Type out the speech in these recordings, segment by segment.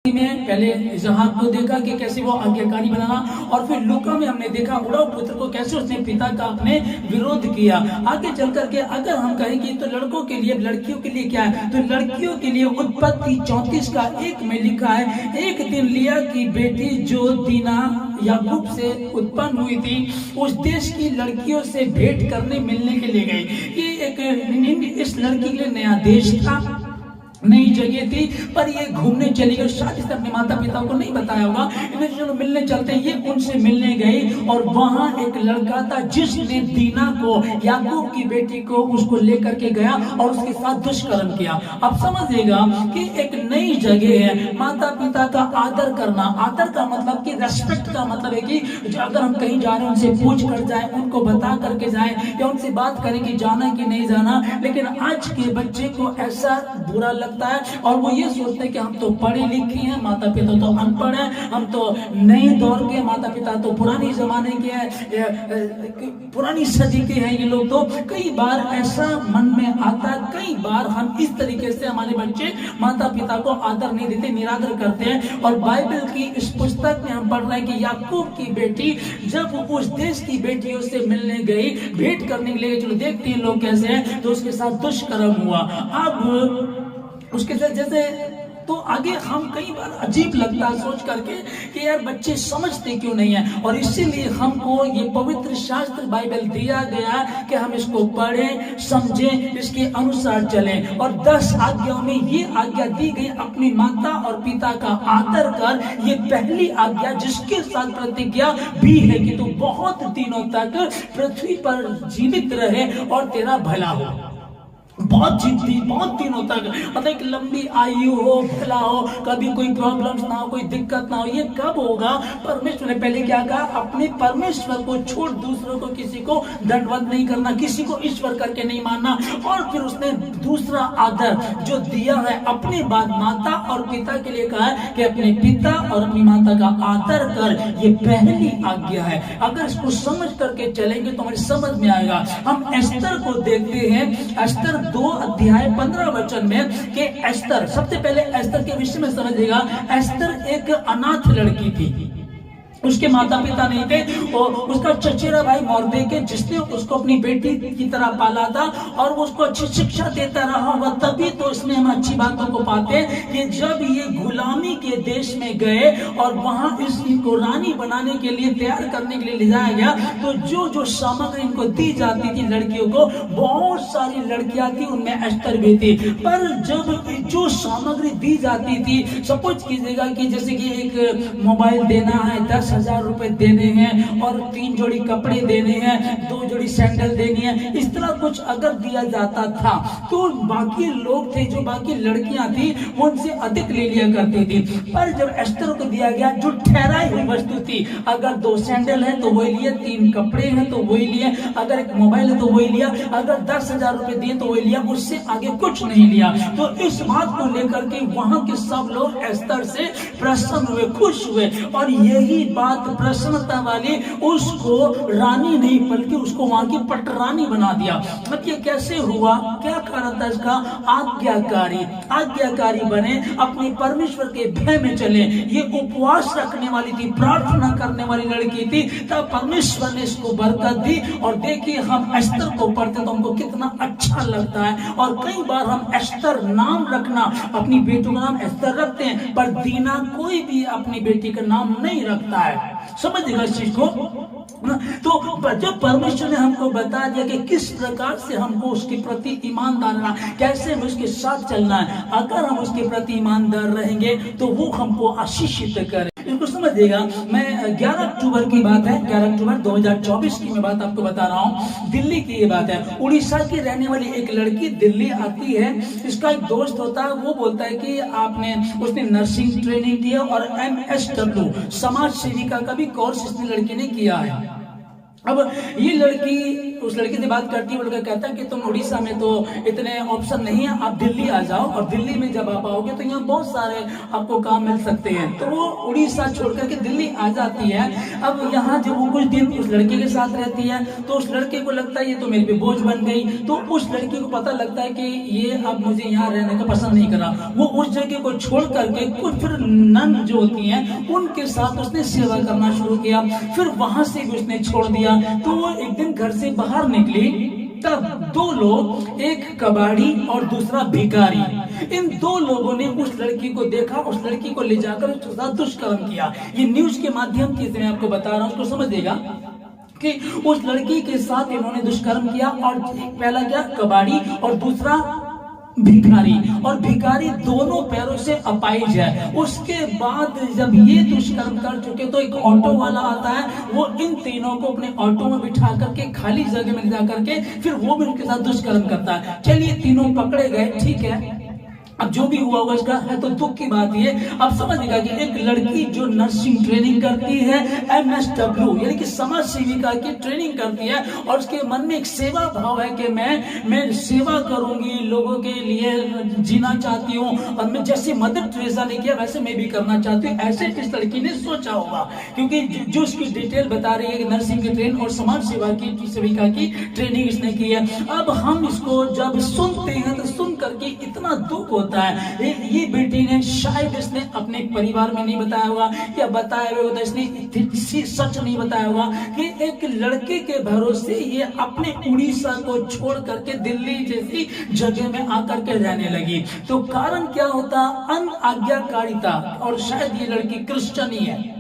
में पहले इसहाक को देखा कि कैसे वो आज्ञाकारी बनाना, और फिर लूका में हमने देखा उड़ाऊ पुत्र को कैसे उसने पिता का अपने विरोध किया। आगे चल करके अगर हम कहें कि तो लड़कों के लिए, लड़कियों के लिए क्या है, तो लड़कियों के लिए उत्पत्ति 34 का 1 में लिखा है, एक दिन लिया की बेटी जो दीना याकूब से उत्पन्न हुई थी उस देश की लड़कियों से भेंट करने मिलने के लिए गई। ये एक इस लड़की के लिए नया देश था, नई जगह थी, पर ये घूमने चली गई। शायद इसने अपने माता पिता को नहीं बताया होगा, इन्हें चलो मिलने चलते हैं। ये उनसे मिलने गई और वहां एक लड़का था जिसने दीना को, याकूब की बेटी को, उसको लेकर के गया और उसके साथ दुष्कर्म किया। अब समझिएगा कि एक नई जगह है, माता पिता का आदर करना। आदर का मतलब कि रेस्पेक्ट का मतलब है कि अगर हम कहीं जा रहे हैं उनसे पूछ कर जाए, उनको बता करके जाए, या उनसे बात करें कि जाना कि नहीं जाना। लेकिन आज के बच्चे को ऐसा बुरा लगता है और वो ये सोचते हैं कि हम तो पढ़े लिखे हैं, माता पिता तो अनपढ़ हैं, हम तो नए दौर के, माता पिता तो पुरानी जमाने के हैं, पुरानी सदी के हैं ये लोग। तो कई बार ऐसा मन में आता है, कई बार हम इस तरीके से हमारे बच्चे माता पिता को आदर नहीं देते, निरादर करते हैं। और बाइबल की इस पुस्तक में हम पढ़ रहे हैं कि याकूब की बेटी जब उस देश की बेटियों से मिलने गई, भेंट करने के लिए, चलो देखते हैं लोग कैसे हैं, तो उसके साथ दुष्कर्म हुआ। अब उसके साथ जैसे तो आगे हम कई बार अजीब लगता है सोच करके कि यार बच्चे समझते क्यों नहीं है। और इसीलिए हमको ये पवित्र शास्त्र बाइबल दिया गया कि हम इसको पढ़ें, समझें, इसके अनुसार चलें। और 10 आज्ञाओं में ये आज्ञा दी गई, अपनी माता और पिता का आदर कर। ये पहली आज्ञा जिसके साथ प्रतिज्ञा भी है कि तू बहुत दिनों तक पृथ्वी पर जीवित रहे और तेरा भला हो। बहुत जिद्दी, बहुत दिनों तक, मतलब एक लंबी आयु हो, भला हो, कभी कोई प्रॉब्लम्स ना हो, कोई दिक्कत ना हो। ये कब होगा? परमेश्वर ने पहले क्या कहा, अपने परमेश्वर को छोड़ दूसरों को, किसी को दंडवत नहीं करना, किसी को ईश्वर करके नहीं मानना। और फिर उसने दूसरा आदर जो दिया है अपने बाद माता और पिता के लिए कहा है कि अपने पिता और अपनी माता का आदर कर। ये पहली आज्ञा है। अगर इसको समझ करके चलेंगे तो हमारी समझ में आएगा। हम एस्तर को देखते हैं, एस्तर 2 अध्याय 15 वचन में कि एस्तर, सबसे पहले एस्तर के विषय में समझिएगा। एस्तर एक अनाथ लड़की थी, उसके माता पिता नहीं थे, और उसका चचेरा भाई मोर्देकै जिसने उसको अपनी बेटी की तरह पाला था और वो उसको अच्छी शिक्षा देता रहा होगा। तभी तो इसमें हम अच्छी बातों को पाते हैं कि जब ये गुलामी के देश में गए और वहां इसको रानी बनाने के लिए, तैयार करने के लिए ले जाया गया, तो जो जो सामग्री इनको दी जाती थी लड़कियों को, बहुत सारी लड़कियां थी, उनमें एस्तर भी थी। पर जब जो सामग्री दी जाती थी, सपोज कीजिएगा कि जैसे कि एक मोबाइल देना है, 10,000 रुपए देने हैं, और 3 जोड़ी कपड़े देने हैं, 2 जोड़ी सैंडल देनी है, इस तरह कुछ अगर दिया जाता था तो बाकी लोग थे, जो बाकी लड़कियां थी, वो उनसे अधिक ले लिया करती थी। पर जब एस्तर को दिया गया जो ठहराई हुई वस्तु थी, अगर 2 सैंडल है तो वही लिया, 3 कपड़े हैं तो वही लिए, अगर एक मोबाइल है तो वही लिया, अगर 10,000 रुपए दिए तो वही लिया, उससे आगे कुछ नहीं लिया। तो इस बात को लेकर के वहां के सब लोग एस्तर से प्रसन्न हुए, खुश हुए, और यही बात प्रसन्नता वाली उसको रानी नहीं बल्कि उसको वहां की पटरानी बना दिया। मतलब ये कैसे हुआ, क्या कारण था इसका? आज्ञाकारी, आज्ञाकारी बने, अपने परमेश्वर के भय में चले। ये उपवास रखने वाली थी, प्रार्थना करने वाली लड़की थी, तब परमेश्वर ने इसको बरकत दी। और देखिए हम एस्तर को पढ़ते तो हमको कितना अच्छा लगता है। और कई बार हम एस्तर नाम रखना, अपनी बेटी का नाम एस्तर रखते हैं, पर दीना कोई भी अपनी बेटी का नाम नहीं रखता है। समझिएगा इस चीज को। तो जब परमेश्वर ने हमको बता दिया कि किस प्रकार से हमको उसके प्रति ईमानदार रहना, कैसे हमें उसके साथ चलना है, अगर हम उसके प्रति ईमानदार रहेंगे तो वो हमको आशीषित करे। इनको समझिएगा। मैं 11 अक्टूबर की बात है, 11 अक्टूबर 2024 की मैं बात आपको बता रहा हूँ। दिल्ली की ये बात है। उड़ीसा की रहने वाली एक लड़की दिल्ली आती है, इसका एक दोस्त होता है, वो बोलता है कि उसने नर्सिंग ट्रेनिंग की है और MSW समाज सेविका का भी कोर्स इसने लड़की ने किया है। अब ये लड़की उस लड़की से बात करती है, वो लड़का कहता है कि तुम उड़ीसा में तो इतने ऑप्शन नहीं है, आप दिल्ली आ जाओ, और दिल्ली में जब आप आओगे तो यहाँ बहुत सारे आपको काम मिल सकते हैं। तो वो उड़ीसा छोड़ करके दिल्ली आ जाती है। अब यहाँ जब वो कुछ दिन उस लड़के के साथ रहती है तो उस लड़के को लगता है ये तो मेरे पे बोझ बन गई। तो उस लड़की को पता लगता है कि ये अब मुझे यहाँ रहने का पसंद नहीं करा। वो उस जगह को छोड़ करके कुछ फिर नन जो होती हैं उनके साथ उसने सेवा करना शुरू किया। फिर वहां से भी उसने छोड़ दिया। तो वो एक दिन घर से बाहर निकली, तब दो लोग, एक कबाड़ी और दूसरा भिखारी, इन दो लोगों ने उस लड़की को देखा, उस लड़की को ले जाकर उसके साथ दुष्कर्म किया। ये न्यूज के माध्यम से मैं आपको बता रहा हूं, उसको समझिएगा कि उस लड़की के साथ इन्होंने दुष्कर्म किया। और पहला क्या, कबाड़ी, और दूसरा भिखारी। और भिखारी दोनों पैरों से अपाहिज है। उसके बाद जब ये दुष्कर्म कर चुके तो एक ऑटो वाला आता है, वो इन तीनों को अपने ऑटो में बिठा करके खाली जगह में जा करके फिर वो भी उनके साथ दुष्कर्म करता है। चलिए तीनों पकड़े गए, ठीक है। अब जो भी हुआ होगा इसका है तो दुख की बात ये। अब समझिएगा कि एक लड़की जो नर्सिंग ट्रेनिंग करती है, MSW यानी कि समाज सेविका की ट्रेनिंग करती है, और उसके मन में एक सेवा भाव है कि मैं सेवा करूंगी, लोगों के लिए जीना चाहती हूँ, और मैं जैसे मदर टेरेसा ने किया वैसे मैं भी करना चाहती हूँ। ऐसे इस लड़की ने सोचा होगा, क्योंकि जो उसकी डिटेल बता रही है कि नर्सिंग की ट्रेन और समाज सेविका की ट्रेनिंग इसने की है। अब हम इसको जब सुनते हैं तो सुन करके इतना दुख होता है। ये बेटी ने शायद इसने अपने परिवार में नहीं बताया होगा, या बताया हुआ तो इसने सच नहीं बताया होगा कि एक लड़के के भरोसे ये अपने उड़ीसा को छोड़ करके दिल्ली जैसी जगह में आकर के रहने लगी। तो कारण क्या होता, अनआज्ञाकारिता। और शायद ये लड़की क्रिश्चियन ही है।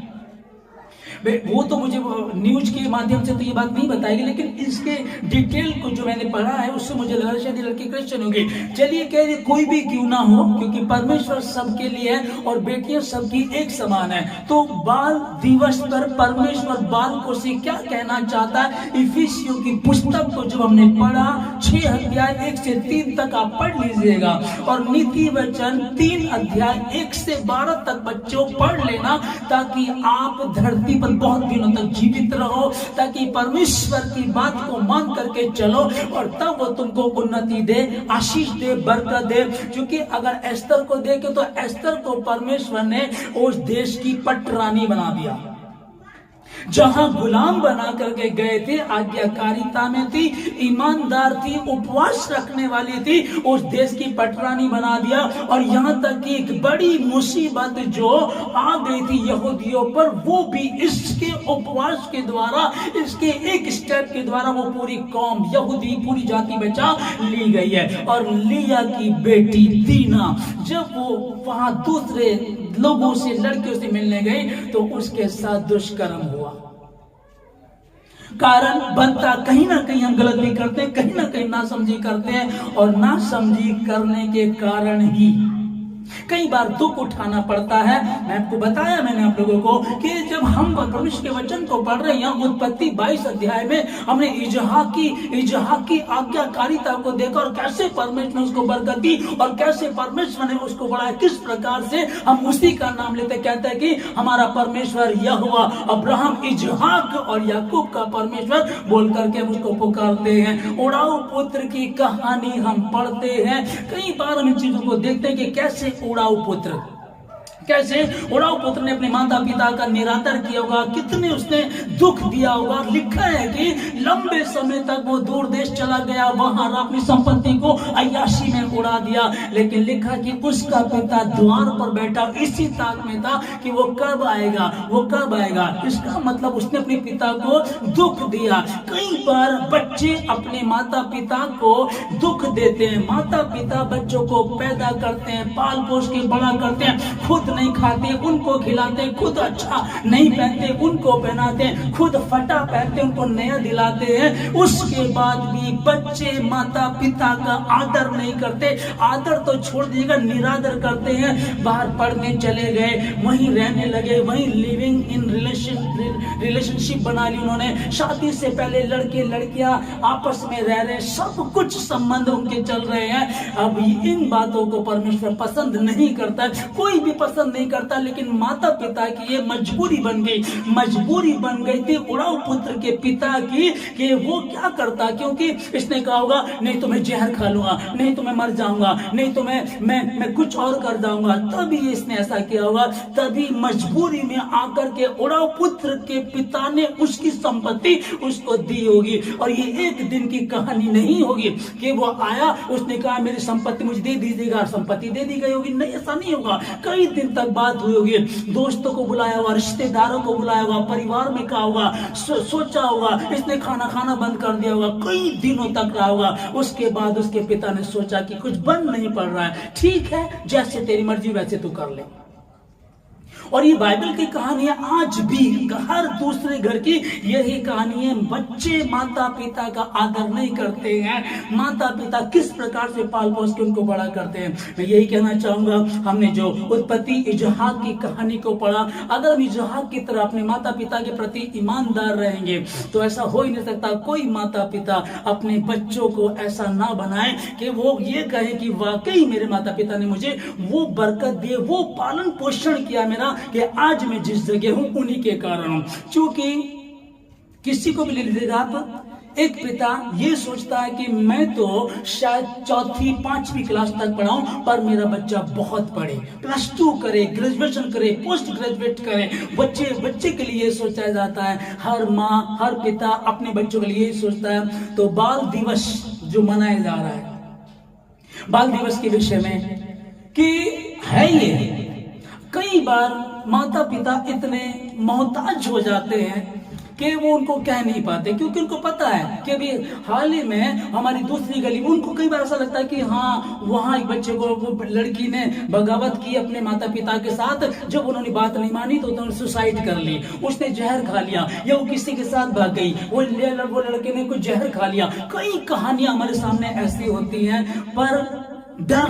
वो तो मुझे न्यूज के माध्यम से तो ये बात नहीं बताएगी, लेकिन इसके डिटेल को जो मैंने पढ़ा है उससे मुझे लगा शायद ये लड़की क्रिश्चियन होगी। चलिए कह रही कोई भी क्यों ना हो, क्योंकि परमेश्वर सबके लिए है और बेटियां सबकी एक समान है। तो बाल दिवस पर परमेश्वर बालकों से क्या कहना चाहता है, इफिसियों की पुस्तक को जो हमने पढ़ा 6 अध्याय 1 से 3 तक आप पढ़ लीजिएगा, और नीति वचन 3 अध्याय 1 से 12 तक बच्चों पढ़ लेना, ताकि आप धरती पर बहुत दिनों तक जीवित रहो, ताकि परमेश्वर की बात को मान करके चलो, और तब वो तुमको उन्नति दे, आशीष दे, बरकत दे। क्योंकि अगर एस्तर को देखे तो एस्तर को परमेश्वर ने उस देश की पटरानी बना दिया। जहां गुलाम बना करके गए थे, आज्ञाकारिता में थी, ईमानदार थी, उपवास रखने वाली थी, उस देश की पटरानी बना दिया। और यहां तक कि एक बड़ी मुसीबत जो आ गई थी यहूदियों पर, वो भी इसके उपवास के द्वारा, इसके एक स्टेप के द्वारा वो पूरी कौम यहूदी, पूरी जाति बचा ली गई है। और लिया की बेटी दीना जब वो वहां दूसरे लोगों से, लड़कियों से मिलने गई तो उसके साथ दुष्कर्म हुआ। कारण बनता कहीं ना कहीं हम गलत भी करते हैं, कहीं ना कहीं नासमझी करते हैं, और नासमझी करने के कारण ही कई बार दुख उठाना पड़ता है। मैं आपको बताया मैंने आप लोगों को कि जब हम परमेश्वर के वचन को पढ़ रहे हैं, उत्पत्ति 22 अध्याय में हमने इजहाक की आज्ञाकारिता को देखा, और कैसे परमेश्वर ने उसको बरकत दी, और कैसे परमेश्वर ने उसको बढ़ाया, किस प्रकार से हम उसी का नाम लेते, कहते हैं कि हमारा परमेश्वर यहोवा, अब्राहम, इजहाक और याकूब का परमेश्वर बोल करके हम उसको पुकारते हैं। उड़ाऊ पुत्र की कहानी हम पढ़ते हैं, कई बार हम इन चीजों को देखते हैं कि कैसे उड़ाऊ पुत्र ने अपने माता पिता का निरादर किया होगा, कितने उसने दुख दिया होगा। लिखा है कि लंबे समय तक वो दूर देश चला गया, वहां अपनी संपत्ति को अय्याशी में उड़ा दिया, लेकिन लिखा कि उसका पिता द्वार पर बैठा इसी ताक में था कि वो कब आएगा। इसका मतलब उसने अपने पिता को दुख दिया। कई बार बच्चे अपने माता पिता को दुख देते हैं। माता पिता बच्चों को पैदा करते हैं, पाल पोस के बड़ा करते हैं, खुद नहीं खाते उनको खिलाते, खुद अच्छा नहीं पहनते उनको पहनाते, खुद फटा पहनते उनको नया दिलाते हैं। उसके बाद भी बच्चे माता पिता का आदर नहीं करते। आदर तो छोड़ दीजिएगा, निरादर करते हैं। बाहर पढ़ने चले गए, वहीं रहने लगे, वहीं लिविंग इन रिलेशनशिप बना ली उन्होंने। शादी से पहले लड़के लड़कियां आपस में रह रहे, सब कुछ संबंध उनके चल रहे हैं। अब इन बातों को परमेश्वर पसंद नहीं करता, कोई भी पसंद पसंद नहीं करता, लेकिन माता पिता की ये मजबूरी बन गई थी उड़ाऊ पुत्र के पिता की, कि वो क्या करता, क्योंकि इसने कहा होगा नहीं तो मैं जहर खा लूंगा, नहीं तो मैं मर जाऊंगा, नहीं तो मैं कुछ और कर जाऊंगा, तभी इसने ऐसा किया होगा। तभी मजबूरी में आकर के उड़ाऊ पुत्र के पिता ने उसकी संपत्ति उसको दी होगी। और ये एक दिन की कहानी नहीं होगी कि वो आया, उसने कहा मेरी संपत्ति मुझे दे दीजिएगा, संपत्ति दे दी गई होगी। नहीं, ऐसा नहीं होगा। कई दिन तक बात हुई होगी, दोस्तों को बुलाया होगा, रिश्तेदारों को बुलाया होगा, परिवार में कहा होगा, सोचा होगा, इसने खाना बंद कर दिया होगा, कई दिनों तक रहा होगा। उसके बाद उसके पिता ने सोचा कि कुछ बंद नहीं पड़ रहा है, ठीक है जैसे तेरी मर्जी वैसे तू कर ले। और ये बाइबल की कहानी है, आज भी हर दूसरे घर की यही कहानी है। बच्चे माता पिता का आदर नहीं करते हैं, माता पिता किस प्रकार से पाल पोस के उनको बड़ा करते हैं। मैं यही कहना चाहूंगा, हमने जो उत्पत्ति इजहाक की कहानी को पढ़ा, अगर हम इजहाक की तरह अपने माता पिता के प्रति ईमानदार रहेंगे तो ऐसा हो ही नहीं सकता। कोई माता पिता अपने बच्चों को ऐसा ना बनाए कि वो ये कहे कि वाकई मेरे माता पिता ने मुझे वो बरकत दी, वो पालन पोषण किया मेरा, कि आज मैं जिस जगह हूं उन्हीं के कारण हूं। क्योंकि किसी को भी ले लीजिएगा आप, एक पिता ये सोचता है कि मैं तो शायद 4वीं 5वीं क्लास तक पढ़ाऊं, पर मेरा बच्चा बहुत पढ़े, +2 करे, ग्रेजुएशन करे, पोस्ट ग्रेजुएट करे। बच्चे के लिए सोचा जाता है। हर माँ हर पिता अपने बच्चों के लिए सोचता है। तो बाल दिवस जो मनाया जा रहा है, बाल दिवस के विषय में कि है ये, कई बार माता पिता इतने मोहताज हो जाते हैं कि वो उनको कह नहीं पाते, क्योंकि उनको पता है कि अभी हाल ही में हमारी दूसरी गली, उनको कई बार ऐसा लगता है कि हाँ वहां एक बच्चे को, वो लड़की ने बगावत की अपने माता पिता के साथ, जब उन्होंने बात नहीं मानी तो उन्होंने सुसाइड कर ली, उसने जहर खा लिया, या वो किसी के साथ भाग गई, वो लड़के ने कुछ जहर खा लिया। कई कहानियां हमारे सामने ऐसी होती हैं, पर डर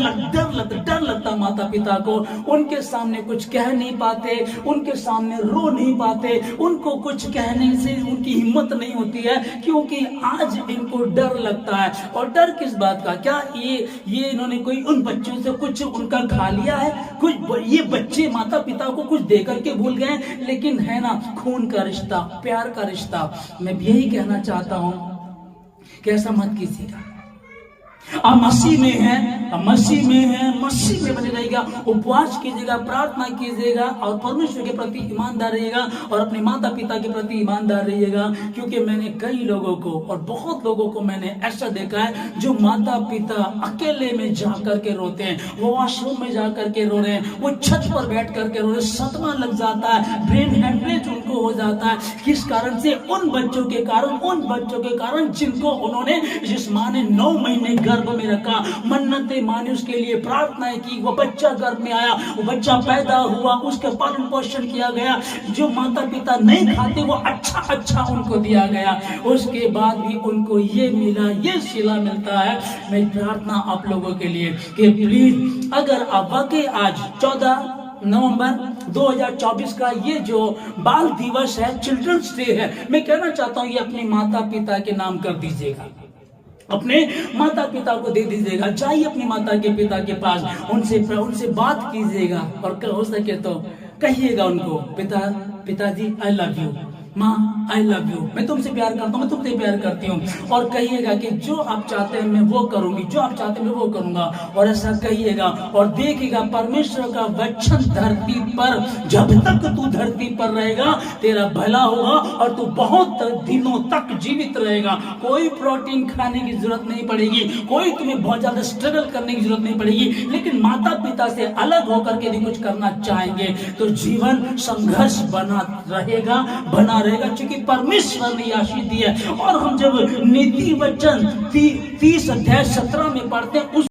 लगता माता पिता को, उनके सामने कुछ कह नहीं पाते, उनके सामने रो नहीं पाते, उनको कुछ कहने से उनकी हिम्मत नहीं होती है, क्योंकि आज इनको डर लगता है। और डर किस बात का? क्या ये इन्होंने कोई उन बच्चों से कुछ उनका खा लिया है? कुछ ये बच्चे माता पिता को कुछ दे करके भूल गए, लेकिन है ना खून का रिश्ता, प्यार का रिश्ता। मैं यही कहना चाहता हूं कि ऐसा मत कीजिएगा। आप मसीह में हैं, मसीह में बने रहिएगा, उपवास कीजिएगा, प्रार्थना कीजिएगा और परमेश्वर के प्रति ईमानदार रहिएगा और अपने माता पिता के प्रति ईमानदार रहिएगा। क्योंकि मैंने कई लोगों को और बहुत लोगों को मैंने ऐसा देखा है जो माता पिता अकेले में जाकर के रोते हैं, वो वॉशरूम में जाकर के रो रहे हैं, वो छत पर बैठ करके रो रहे, सदमा लग जाता है, ब्रेन हेमरेज उनको हो जाता है। किस कारण से? उन बच्चों के कारण जिनको उन्होंने, जिस माँ ने 9 महीने गर्भ में रखा, मन्नतें मानी, उसके लिए प्रार्थनाएं की, वो बच्चा गर्भ में आया, वो बच्चा पैदा हुआ, उसका पालन पोषण किया गया, जो माता पिता नहीं खाते वो अच्छा उनको दिया गया, उसके बाद भी उनको ये मिला, ये सिला मिलता है। मैं प्रार्थना आप लोगों के लिए कि प्लीज, अगर आप वाकई आज 14 नवंबर 2024 का ये जो बाल दिवस है, चिल्ड्रंस डे है, मैं कहना चाहता हूँ ये अपने माता पिता के नाम कर दीजिएगा, अपने माता पिता को दे दीजिएगा। जाइए अपने माता के पिता के पास, उनसे बात कीजिएगा और हो सके तो कहिएगा उनको, पिताजी आई लव यू, माँ आई लव यू, मैं तुमसे प्यार करता हूँ, मैं तुमसे प्यार करती हूँ। और कहिएगा कि जो आप चाहते हैं मैं वो करूंगी, जो आप चाहते हैं मैं वो करूंगा, और ऐसा कहिएगा। और देखिएगा परमेश्वर का वचन धरती पर, जब तक तू धरती पर रहेगा तेरा भला होगा और तू बहुत दिनों तक जीवित रहेगा। कोई प्रोटीन खाने की जरूरत नहीं पड़ेगी, कोई तुम्हें बहुत ज्यादा स्ट्रगल करने की जरूरत नहीं पड़ेगी। लेकिन माता पिता से अलग होकर के यदि कुछ करना चाहेंगे तो जीवन संघर्ष बना रहेगा, क्योंकि परमेश्वर ने आशीष दी है। और हम जब नीति वचन 30 अध्याय 17 में पढ़ते हैं, उस